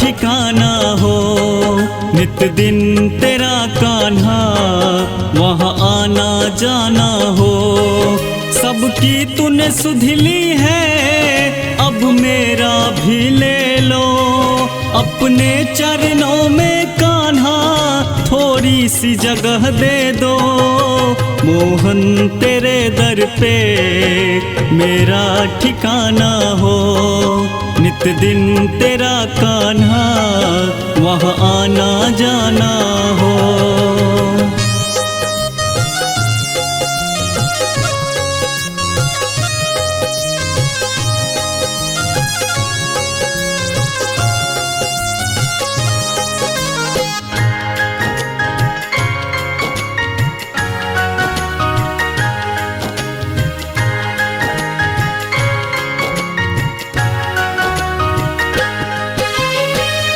ठिकाना हो। नित दिन तेरा कान्हा वहाँ आना जाना हो। सबकी तूने सुध ली है अब मेरा भी ले लो। अपने चरणों में कान्हा थोड़ी सी जगह दे दो। मोहन तेरे दर पे मेरा ठिकाना हो। नित दिन तेरा कान्हा वहाँ आना जाना हो।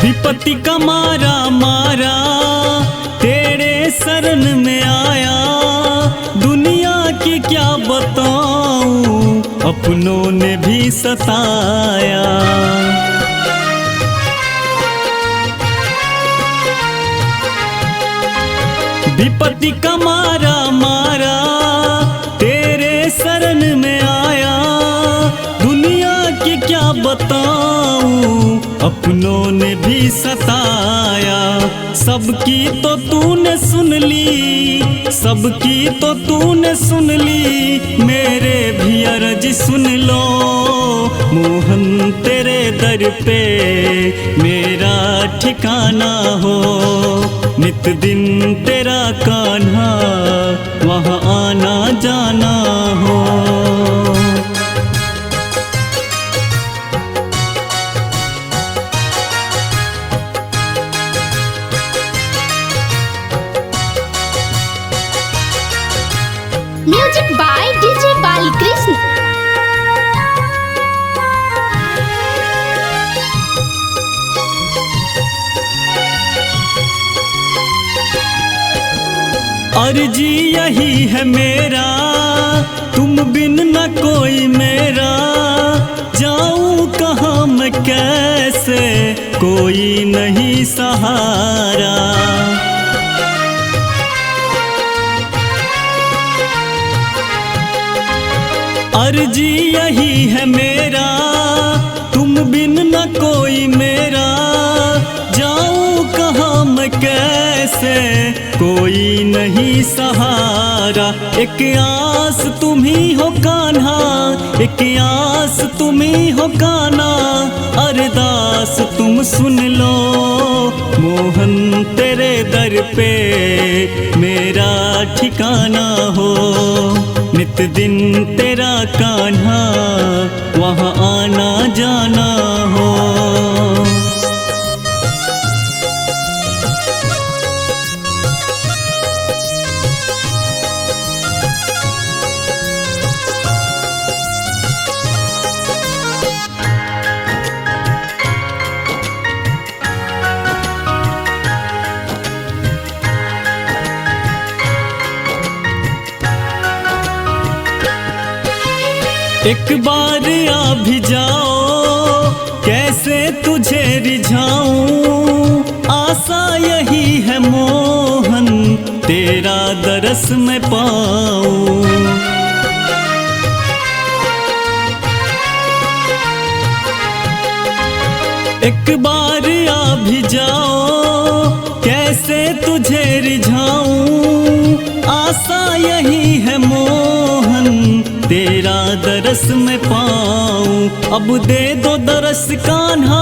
विपत्ति का मारा मारा तेरे शरण में आया। दुनिया की क्या बताऊं अपनों ने भी सताया। विपत्ति का मारा मारा तेरे शरण में आया। दुनिया की क्या बताऊं अपनों ने भी सताया। सबकी तो तूने सुन ली, सबकी तो तूने सुन ली, मेरे भी अर्ज सुन लो। मोहन तेरे दर पे मेरा ठिकाना हो। नित दिन तेरा कान्हा वहाँ आना जाना हो। Music by DJ Balkrishna. अर्जी यही है मेरा तुम बिन न कोई मेरा। जाऊं कहाँ मैं कैसे कोई नहीं सहारा। अर्जी यही है मेरा तुम बिन न कोई मेरा। जाऊं कहाँ मैं कैसे कोई नहीं सहारा। एक आस तुम ही हो कान्हा, एक आस तुम ही हो कान्हा। अरदास तुम सुन लो। मोहन तेरे दर पे मेरा ठिकाना हो। नित दिन तेरा कान्हा वहाँ आना जाना हो। एक बार आ भी जाओ कैसे तुझे रिझाऊं। आशा यही है मोहन तेरा दरस में पाऊं। एक बार आ भी जाओ कैसे तुझे रिझाऊं। आशा यही है मोहन तेरा दरस में पाऊं। अब दे दो दरस कान्हा,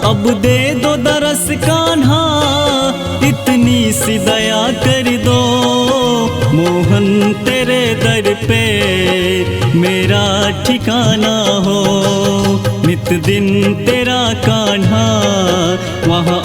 अब दे दो दरस कान्हा। इतनी सी दया कर दो। मोहन तेरे दर पे मेरा ठिकाना हो। नित दिन तेरा कान्हा वहाँ